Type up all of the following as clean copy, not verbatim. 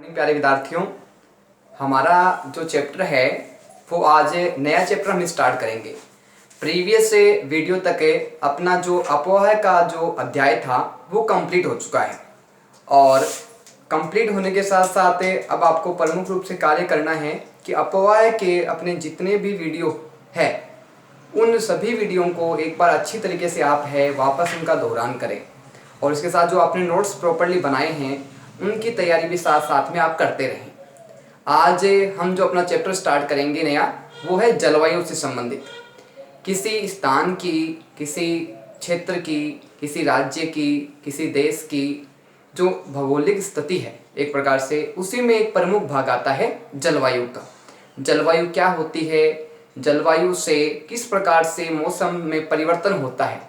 प्यारे विद्यार्थियों, हमारा जो चैप्टर है वो आज नया चैप्टर हम स्टार्ट करेंगे। प्रीवियस वीडियो तक अपना जो अपोह का जो अध्याय था वो कंप्लीट हो चुका है और कंप्लीट होने के साथ साथ अब आपको प्रमुख रूप से कार्य करना है कि अपोह के अपने जितने भी वीडियो है उन सभी वीडियो को एक बार अच्छी तरीके से आप वापस उनका दोहरान करें और इसके साथ जो आपने नोट्स प्रॉपर्ली बनाए हैं उनकी तैयारी भी साथ साथ में आप करते रहें। आज हम जो अपना चैप्टर स्टार्ट करेंगे नया, वो है जलवायु से संबंधित। किसी स्थान की, किसी क्षेत्र की, किसी राज्य की, किसी देश की जो भौगोलिक स्थिति है एक प्रकार से, उसी में एक प्रमुख भाग आता है जलवायु का। जलवायु क्या होती है, जलवायु से किस प्रकार से मौसम में परिवर्तन होता है,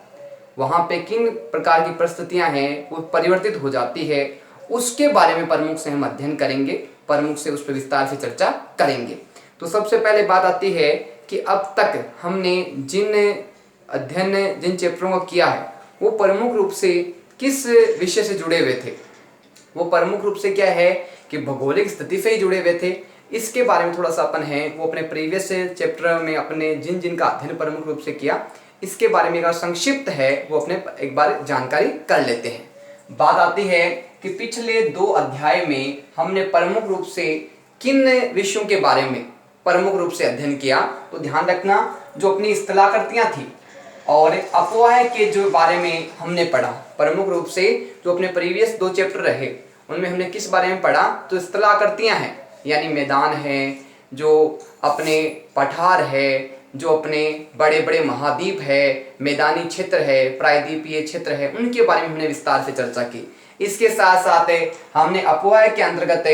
वहाँ पे किन प्रकार की परिस्थितियाँ हैं वो परिवर्तित हो जाती है, उसके बारे में प्रमुख से हम अध्ययन करेंगे, प्रमुख से उस पर विस्तार से चर्चा करेंगे। तो सबसे पहले बात आती है कि अब तक हमने जिन चैप्टरों को किया है वो प्रमुख रूप से किस विषय से जुड़े हुए थे। वो प्रमुख रूप से क्या है कि भौगोलिक स्थिति से ही जुड़े हुए थे। इसके बारे में थोड़ा सा अपन वो अपने प्रीवियस चैप्टर में अपने जिन का अध्ययन प्रमुख रूप से किया, इसके बारे में अगर संक्षिप्त है वो अपने एक बार जानकारी कर लेते हैं। बात आती है कि पिछले 2 अध्याय में हमने प्रमुख रूप से किन विषयों के बारे में प्रमुख रूप से अध्ययन किया। तो ध्यान रखना, जो अपनी इस्तिलाकृतियां थी और अपोह के जो बारे में हमने पढ़ा, प्रमुख रूप से जो अपने प्रीवियस 2 चैप्टर रहे उनमें हमने किस बारे में पढ़ा, तो इस्तिलाकृतियां हैं, यानी मैदान है, जो अपने पठार है, जो अपने बड़े बड़े महाद्वीप है, मैदानी क्षेत्र है, प्रायद्वीपीय क्षेत्र है, उनके बारे में हमने विस्तार से चर्चा की। इसके साथ साथ हमने अपोह के अंतर्गत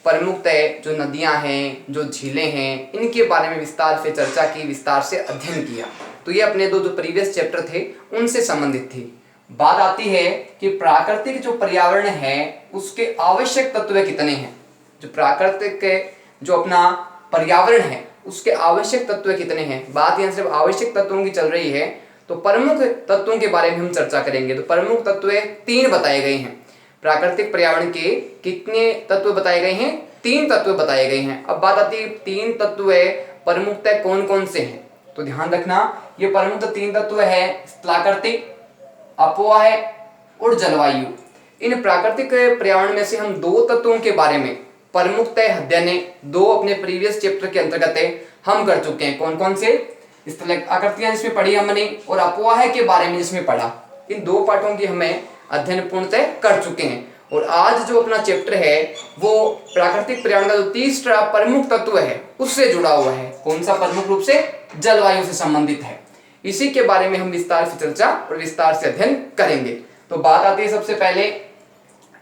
प्रमुखतः जो नदियां हैं, जो झीलें हैं, इनके बारे में विस्तार से चर्चा की, विस्तार से अध्ययन किया। तो ये अपने जो प्रीवियस चैप्टर थे उनसे संबंधित थी। बात आती है कि प्राकृतिक जो पर्यावरण है उसके आवश्यक तत्व कितने हैं। जो प्राकृतिक जो अपना पर्यावरण है उसके आवश्यक तत्व कितने हैं। बात यहाँ सिर्फ आवश्यक तत्वों की चल रही है, तो प्रमुख तत्वों के बारे में हम चर्चा करेंगे। तो प्रमुख तत्व 3 बताए गए हैं। प्राकृतिक पर्यावरण के कितने तत्व बताए गए हैं? 3 तत्व बताए गए हैं। अब बात आती है 3 तत्व प्रमुखतः कौन कौन से हैं। तो ध्यान रखना, ये प्रमुख 3 तत्व है प्राकृतिक, अपोह और जलवायु। इन प्राकृतिक पर्यावरण में से हम 2 तत्वों के बारे में प्रमुखतः अध्ययन 2 अपने प्रीवियस चैप्टर के अंतर्गत हम कर चुके हैं। कौन कौन से? आकृतियां जिसमें पढ़ी हमने और अपोह के बारे में जिसमें पढ़ा, इन 2 पाठों की हमें अध्ययन पूर्णतः कर चुके हैं। और आज जो अपना चैप्टर है वो प्राकृतिक पर्यावरण का जो तीसरा प्रमुख तत्व है उससे जुड़ा हुआ है। कौन सा? प्रमुख रूप से जलवायु से संबंधित है। इसी के बारे में हम विस्तार से चर्चा और विस्तार से अध्ययन करेंगे। तो बात आती है सबसे पहले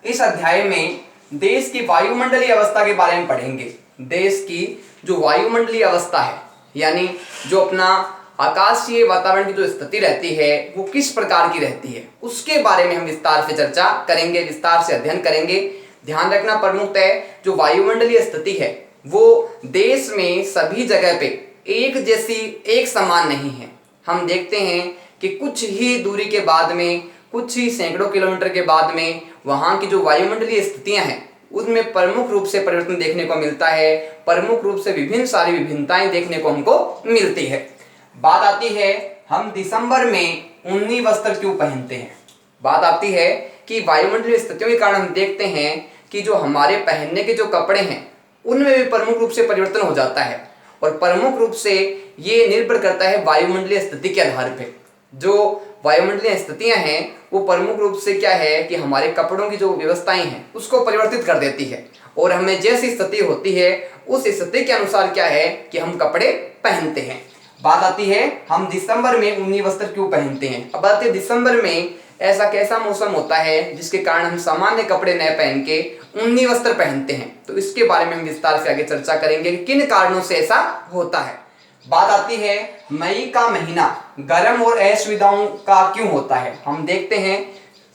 इस अध्याय में देश की वायुमंडलीय अवस्था के बारे में पढ़ेंगे। देश की जो वायुमंडलीय अवस्था है, यानी जो अपना आकाशीय वातावरण की जो स्थिति रहती है वो किस प्रकार की रहती है, उसके बारे में हम विस्तार से चर्चा करेंगे, विस्तार से अध्ययन करेंगे। ध्यान रखना, प्रमुखतः जो वायुमंडलीय स्थिति है वो देश में सभी जगह पे एक जैसी, एक समान नहीं है। हम देखते हैं कि कुछ ही दूरी के बाद में, कुछ ही सैकड़ों किलोमीटर के बाद में वहाँ की जो वायुमंडलीय स्थितियाँ हैं उनमें प्रमुख रूप से परिवर्तन देखने को मिलता है। प्रमुख रूप से विभिन्न सारी विभिन्नताएं देखने को हमको मिलती है। बात आती है हम दिसंबर में ऊनी वस्त्र क्यों पहनते हैं। बात आती है कि वायुमंडलीय स्थितियों के कारण हम देखते हैं कि जो हमारे पहनने के जो कपड़े हैं उनमें भी प्रमुख रूप से परिवर्तन हो जाता है और प्रमुख रूप से ये निर्भर करता है वायुमंडलीय स्थिति के आधार पर। जो वायुमंडलीय स्थितियां हैं वो प्रमुख रूप से क्या है कि हमारे कपड़ों की जो व्यवस्थाएं हैं उसको परिवर्तित कर देती है और हमें जैसी स्थिति होती है उस स्थिति के अनुसार क्या है कि हम कपड़े पहनते हैं। बात आती है हम दिसंबर में ऊनी वस्त्र क्यों पहनते हैं। अब आते हैं दिसंबर में ऐसा कैसा मौसम होता है जिसके कारण हम सामान्य कपड़े न पहन के ऊनी वस्त्र पहनते हैं। तो इसके बारे में हम विस्तार से आगे चर्चा करेंगे कि किन कारणों से ऐसा होता है। बात आती है मई का महीना गर्म और असुविधाओं का क्यों होता है। हम देखते हैं,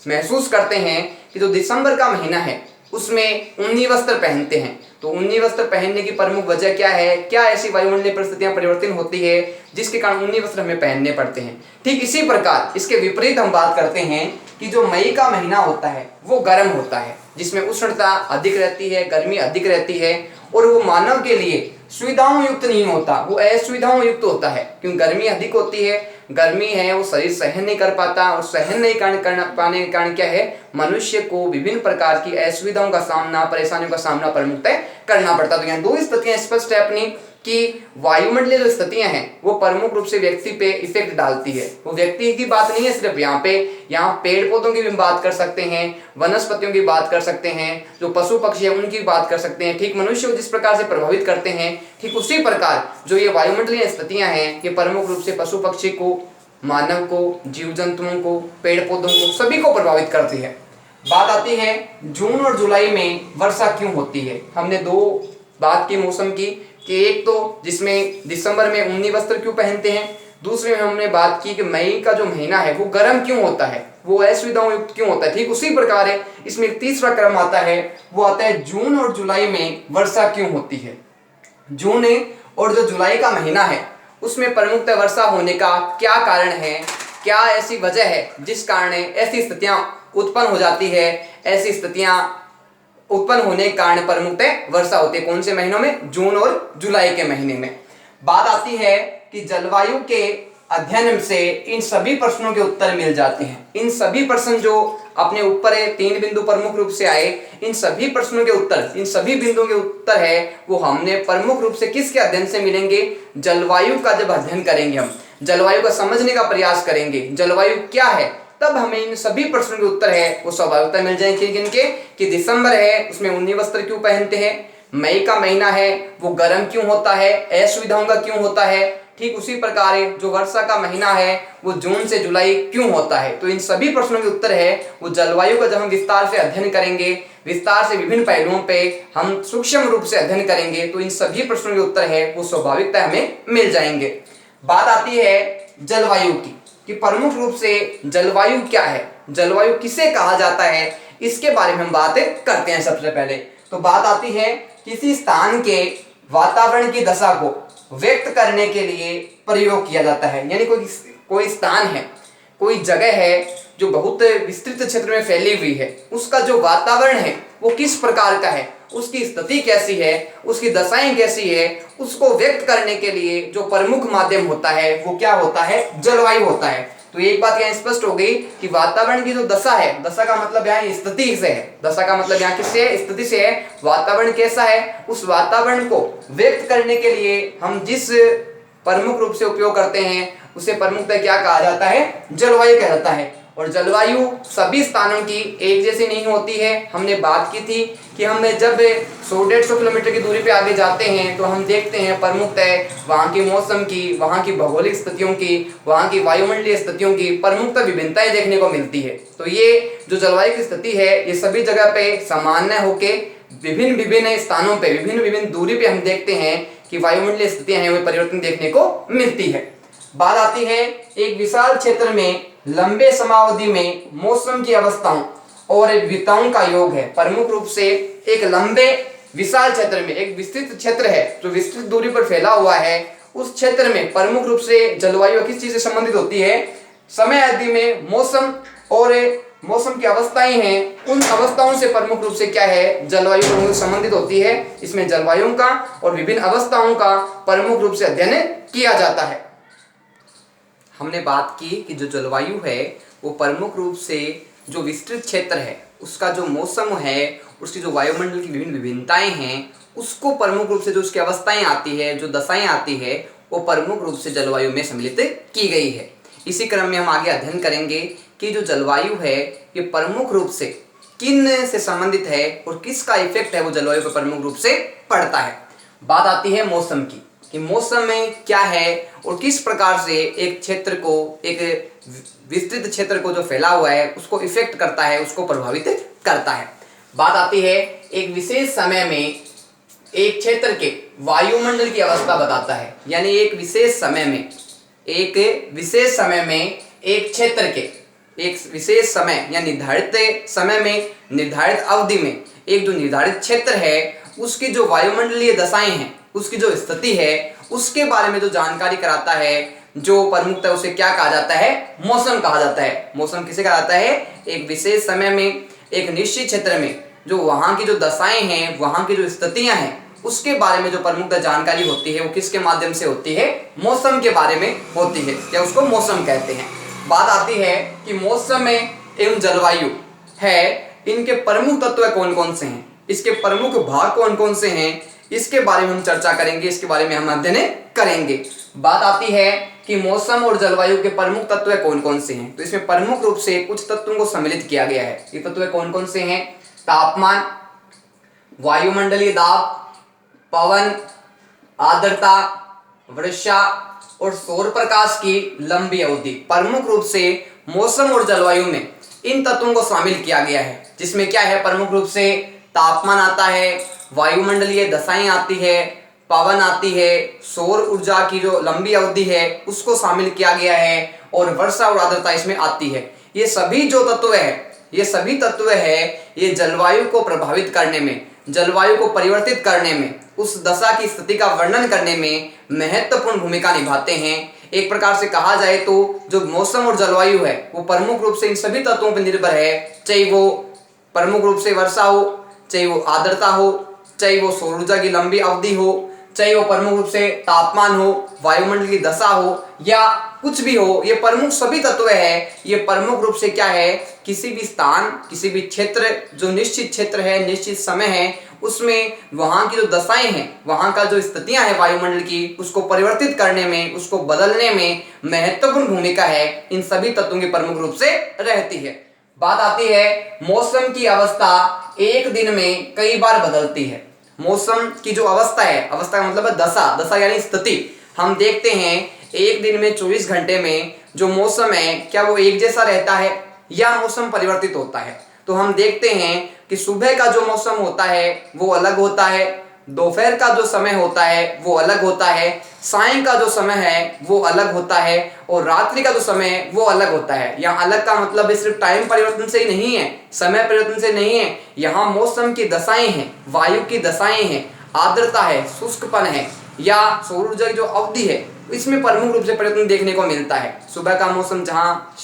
महसूस करते हैं कि जो दिसंबर का महीना है उसमें ऊनी वस्त्र पहनते हैं। तो ऊनी वस्त्र पहनने की प्रमुख वजह क्या है? क्या ऐसी वायुमंडलीय परिस्थितियां परिवर्तन होती है जिसके कारण ऊनी वस्त्र हमें पहनने पड़ते हैं। ठीक इसी प्रकार इसके विपरीत हम बात करते हैं कि जो मई का महीना होता है वो गर्म होता है, जिसमें उष्णता अधिक रहती है, गर्मी अधिक रहती है, और वो मानव के लिए सुविधाओं युक्त नहीं होता, वो असुविधाओं युक्त होता है। क्योंकि गर्मी अधिक होती है, गर्मी है वो शरीर सहन नहीं कर पाता, और सहन नहीं कर पाने के कारण क्या है, मनुष्य को विभिन्न प्रकार की असुविधाओं का सामना, परेशानियों का सामना प्रमुखतः करना पड़ता। तो यहाँ दो स्थितियां स्पष्ट है अपनी कि वायुमंडलीय जो स्थितियां हैं वो प्रमुख रूप से व्यक्ति पे इफेक्ट डालती है। वो व्यक्ति की बात नहीं है सिर्फ, यहाँ पेड़ पौधों की भी बात कर सकते हैं, वनस्पतियों की बात कर सकते हैं, जो पशु पक्षी है उनकी बात कर सकते हैं। ठीक मनुष्य को जिस प्रकार से प्रभावित करते हैं, ठीक उसी प्रकार जो ये वायुमंडलीय स्थितियां हैं ये प्रमुख रूप से पशु पक्षी को, मानव को, जीव जंतुओं को, पेड़ पौधों को, सभी को प्रभावित करती है। बात आती है जून और जुलाई में वर्षा क्यों होती है। हमने दो बात की मौसम की, कि एक तो जिसमें दिसंबर में ऊनी वस्त्र क्यों पहनते हैं, दूसरे में हमने बात की कि मई का जो महीना है वो गर्म क्यों होता है, वो असुविधाओं युक्त क्यों होता है। ठीक उसी प्रकार है इसमें एक तीसरा क्रम आता है, वो आता है जून और जुलाई में वर्षा क्यों होती है। जून और जो जुलाई का महीना है उसमें प्रमुखतः वर्षा होने का क्या कारण है, क्या ऐसी वजह है जिस कारण ऐसी स्थितियां उत्पन्न हो जाती है, ऐसी स्थितियां उत्पन्न होने के कारण प्रमुखतः वर्षा होती है। कौन से महीनों में, जून और जुलाई के महीने में। बात आती है कि जलवायु के अध्ययन से इन सभी प्रश्नों के उत्तर मिल जाते हैं। इन सभी प्रश्न जो अपने ऊपर है, 3 बिंदु प्रमुख रूप से आए, इन सभी प्रश्नों के उत्तर, इन सभी बिंदुओं के उत्तर है वो हमने प्रमुख रूप से किसके अध्ययन से मिलेंगे, जलवायु का जब अध्ययन करेंगे, हम जलवायु का समझने का प्रयास करेंगे, जलवायु क्या है, तब हमें इन सभी प्रश्नों के उत्तर है वो स्वाभाविकता मिल जाएंगे। किनके, कि दिसंबर है उसमें ऊनी वस्त्र क्यों पहनते हैं, मई का महीना है वो गर्म क्यों होता है, असुविधाओं का क्यों होता है, ठीक उसी प्रकार जो वर्षा का महीना है वो जून से जुलाई क्यों होता है। तो इन सभी प्रश्नों के उत्तर है वो जलवायु का जब हम विस्तार से अध्ययन करेंगे, विस्तार से विभिन्न पहलुओं पे हम सूक्ष्म रूप से अध्ययन करेंगे, तो इन सभी प्रश्नों के उत्तर है वो स्वाभाविकता हमें मिल जाएंगे। बात आती है जलवायु की, कि प्रमुख रूप से जलवायु क्या है, जलवायु किसे कहा जाता है, इसके बारे में हम बात करते हैं। सबसे पहले तो बात आती है किसी स्थान के वातावरण की दशा को व्यक्त करने के लिए प्रयोग किया जाता है। यानी कोई स्थान है, कोई जगह है जो बहुत विस्तृत क्षेत्र में फैली हुई है, उसका जो वातावरण है वो किस प्रकार का है, उसकी स्थिति कैसी है, उसकी दशाएं कैसी है, उसको व्यक्त करने के लिए जो प्रमुख माध्यम होता है वो क्या होता है, जलवायु होता है। तो एक बात यहाँ स्पष्ट हो गई कि वातावरण की जो दशा है, दशा का मतलब यहाँ स्थिति से है, दशा का मतलब यहाँ किससे है, स्थिति से है। वातावरण कैसा है, उस वातावरण को व्यक्त करने के लिए हम जिस प्रमुख रूप से उपयोग करते हैं उसे प्रमुखतः क्या कहा जाता है, जलवायु कहा जाता है। और जलवायु सभी स्थानों की एक जैसी नहीं होती है। हमने बात की थी कि हम जब 100-150 किलोमीटर की दूरी पे आगे जाते हैं तो हम देखते हैं प्रमुखतः वहाँ की मौसम की, वहाँ की भौगोलिक स्थितियों की, वहाँ की वायुमंडलीय स्थितियों की प्रमुखतः विभिन्नताएं देखने को मिलती है। तो ये जो जलवायु की स्थिति है ये सभी जगह पे सामान्य होके विभिन्न विभिन्न स्थानों पे, विभिन्न विभिन्न दूरी पे हम देखते हैं कि वायुमंडलीय स्थितियां हैं वो परिवर्तन देखने को मिलती है। बात आती है एक विशाल क्षेत्र में लंबे समावधि में मौसम की अवस्थाओं और विविधताओं का योग है। प्रमुख रूप से एक लंबे विशाल क्षेत्र में, एक विस्तृत क्षेत्र है जो विस्तृत दूरी पर फैला हुआ है, उस क्षेत्र में प्रमुख रूप से जलवायु किस चीज से संबंधित होती है, समय अवधि में मौसम और मौसम की अवस्थाएं हैं, उन अवस्थाओं से प्रमुख रूप से क्या है, जलवायु संबंधित होती है। इसमें जलवायु का और विभिन्न अवस्थाओं का प्रमुख रूप से अध्ययन किया जाता है। हमने बात की कि जो जलवायु है वो प्रमुख रूप से जो विस्तृत क्षेत्र है उसका जो मौसम है, उसकी जो वायुमंडल की विभिन्न विभिन्नताएं हैं, उसको प्रमुख रूप से जो उसकी अवस्थाएं आती है, जो दशाएं आती है, वो प्रमुख रूप से जलवायु में सम्मिलित की गई है। इसी क्रम में हम आगे अध्ययन करेंगे कि जो जलवायु है ये प्रमुख रूप से किन से संबंधित है और किसका इफेक्ट है वो जलवायु पर प्रमुख रूप से पड़ता है। बात आती है मौसम की, कि मौसम में क्या है और किस प्रकार से एक क्षेत्र को, एक विस्तृत क्षेत्र को जो फैला हुआ है उसको इफेक्ट करता है, उसको प्रभावित करता है। बात आती है एक विशेष समय में एक क्षेत्र के वायुमंडल की अवस्था बताता है। यानी एक विशेष समय में एक क्षेत्र के एक विशेष समय या निर्धारित समय में, निर्धारित अवधि में एक जो निर्धारित क्षेत्र है उसकी जो वायुमंडलीय दशाएं हैं, उसकी जो स्थिति है, उसके बारे में जो जानकारी कराता है जो प्रमुखता है उसे क्या कहा जाता है, मौसम कहा जाता है। मौसम किसे कहा जाता है, एक विशेष समय में एक निश्चित क्षेत्र में जो वहां की जो दशाएं हैं, वहां की जो स्थितियां हैं, उसके बारे में जो प्रमुखता जानकारी होती है वो किसके माध्यम से होती है, मौसम के बारे में होती है, या उसको मौसम कहते हैं। बात आती है कि मौसम में एवं जलवायु है, इनके प्रमुख तत्व कौन कौन से हैं, इसके प्रमुख भाग कौन कौन से हैं, इसके बारे में हम चर्चा करेंगे, इसके बारे में हम अध्ययन करेंगे। बात आती है कि मौसम और जलवायु के प्रमुख तत्व कौन कौन से हैं, तो इसमें प्रमुख रूप से कुछ तत्वों को सम्मिलित किया गया है। ये तत्व कौन कौन से हैं, तापमान, वायुमंडलीय दाब, पवन, आर्द्रता, वर्षा और सौर प्रकाश की लंबी अवधि। प्रमुख रूप से मौसम और जलवायु में इन तत्वों को शामिल किया गया है, जिसमें क्या है, प्रमुख रूप से तापमान आता है, वायुमंडलीय दशाएं आती है, पवन आती है, सौर ऊर्जा की जो लंबी अवधि है उसको शामिल किया गया है, और वर्षा और आर्द्रता इसमें आती है। ये सभी जो तत्व है, ये सभी तत्व है, ये जलवायु को प्रभावित करने में, जलवायु को परिवर्तित करने में, उस दशा की स्थिति का वर्णन करने में महत्वपूर्ण भूमिका निभाते हैं। एक प्रकार से कहा जाए तो जो मौसम और जलवायु है वो प्रमुख रूप से इन सभी तत्वों पर निर्भर है, चाहे वो प्रमुख रूप से वर्षा हो, चाहे वो आर्द्रता हो, चाहे वो सौर ऊर्जा की लंबी अवधि हो, चाहे वो प्रमुख रूप से तापमान हो, वायुमंडल की दशा हो, या कुछ भी हो, ये प्रमुख सभी तत्व है। ये प्रमुख रूप से क्या है, किसी भी स्थान, किसी भी क्षेत्र, जो निश्चित क्षेत्र है, निश्चित समय है, उसमें वहां की जो दशाएं हैं, वहां का जो स्थितियां हैं वायुमंडल की, उसको परिवर्तित करने में, उसको बदलने में महत्वपूर्ण भूमिका है, इन सभी तत्वों की प्रमुख रूप से रहती है। बात आती है मौसम की अवस्था एक दिन में कई बार बदलती है। मौसम की जो अवस्था है, अवस्था का मतलब है दशा, दशा यानी स्थिति। हम देखते हैं एक दिन में 24 घंटे में जो मौसम है, क्या वो एक जैसा रहता है या मौसम परिवर्तित होता है। तो हम देखते हैं कि सुबह का जो मौसम होता है वो अलग होता है, दोपहर का जो समय होता है वो अलग होता है, सायं का जो समय है वो अलग होता है, और रात्रि का जो समय है वो अलग होता है। यहाँ अलग का मतलब सिर्फ टाइम परिवर्तन से ही नहीं है, समय परिवर्तन से नहीं है, यहाँ मौसम की दशाएं हैं, वायु की दशाएं हैं, आर्द्रता है, शुष्कपन है, या सौर ऊर्जा की जो अवधि है, इसमें प्रमुख रूप से परिवर्तन देखने को मिलता है। सुबह का मौसम जहाँ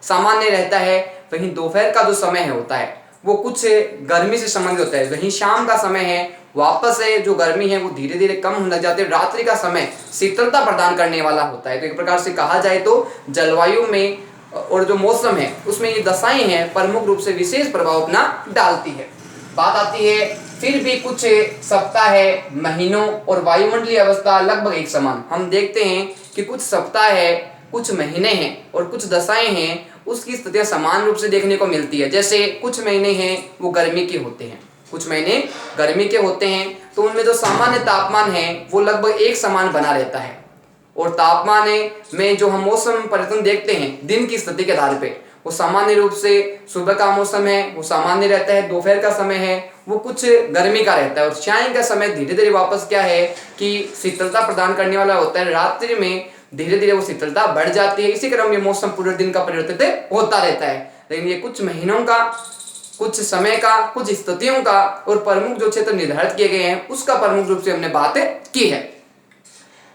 सामान्य रहता है, वहीं दोपहर का जो समय है होता है वो कुछ गर्मी से संबंधित होता है, वहीं शाम का समय है वापस से जो गर्मी है वो धीरे धीरे कम होने लग जाती है, रात्रि का समय शीतलता प्रदान करने वाला होता है। तो एक प्रकार से कहा जाए तो जलवायु में और जो मौसम है उसमें ये दशाएं हैं प्रमुख रूप से विशेष प्रभाव अपना डालती है। बात आती है फिर भी कुछ सप्ताह है, महीनों और वायुमंडलीय अवस्था लगभग एक समान। हम देखते हैं कि कुछ सप्ताह है, कुछ महीने हैं और कुछ दशाएं हैं, उसकी स्थितियां समान रूप से देखने को मिलती है। जैसे कुछ महीने हैं वो गर्मी के होते हैं, कुछ महीने गर्मी के होते हैं, तो उनमें जो सामान्य तापमान है वो लगभग एक समान बना रहता है, और तापमान में जो हम मौसम परिवर्तन देखते हैं दिन की स्थिति के आधार पे, वो सामान्य रूप से सुबह का मौसम है वो सामान्य रहता है, दोपहर का समय है वो कुछ गर्मी का रहता है, और सायं का समय धीरे धीरे वापस क्या है कि शीतलता प्रदान करने वाला होता है, रात्रि में धीरे धीरे वो शीतलता बढ़ जाती है। इसी क्रम में मौसम पूरे दिन का परिवर्तित होता रहता है। लेकिन ये कुछ महीनों का, कुछ समय का, कुछ स्थितियों का और प्रमुख जो क्षेत्र निर्धारित किए गए हैं उसका प्रमुख रूप से हमने बात की है।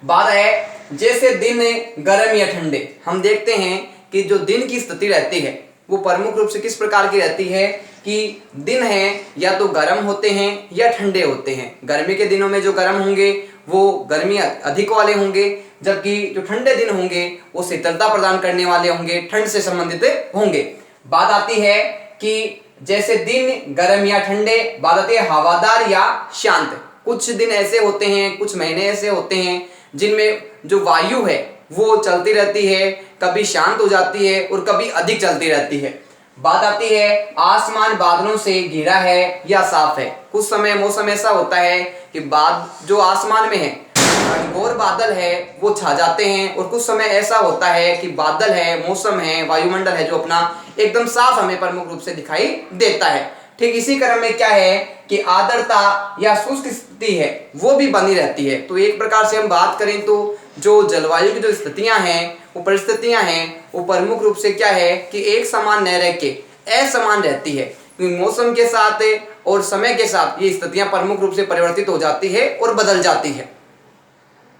बात है जैसे दिन गर्म या ठंडे, हम देखते हैं कि जो दिन की स्थिति रहती है वो प्रमुख रूप से किस प्रकार की रहती है कि दिन है या तो गर्म होते हैं या ठंडे होते हैं। गर्मी के दिनों में जो गर्म होंगे वो गर्मी अधिक वाले होंगे, जबकि जो ठंडे दिन होंगे वो शीतलता प्रदान करने वाले होंगे, ठंड से संबंधित होंगे। बात आती है कि जैसे दिन गर्म या ठंडे, बात आती है हवादार या शांत। कुछ दिन ऐसे होते हैं, कुछ महीने ऐसे होते हैं जिनमें जो वायु है वो चलती रहती है, कभी शांत हो जाती है और कभी अधिक चलती रहती है। बात आती है आसमान बादलों से घिरा है या साफ है। कुछ समय मौसम ऐसा होता है कि बाद जो आसमान में है घोर बादल है वो छा जाते हैं, और कुछ समय ऐसा होता है कि बादल है, मौसम है, वायुमंडल है जो अपना एकदम साफ हमें प्रमुख रूप से दिखाई देता है। ठीक इसी क्रम में क्या है कि आर्द्रता या शुष्क स्थिति है वो भी बनी रहती है। तो एक प्रकार से हम बात करें तो जो जलवायु की जो स्थितियां हैं, वो परिस्थितियां हैं, वो प्रमुख रूप से क्या है कि एक समान न रह के असमान रहती है, क्योंकि मौसम के साथ और समय के साथ ये स्थितियां प्रमुख रूप से परिवर्तित हो जाती है और बदल जाती है।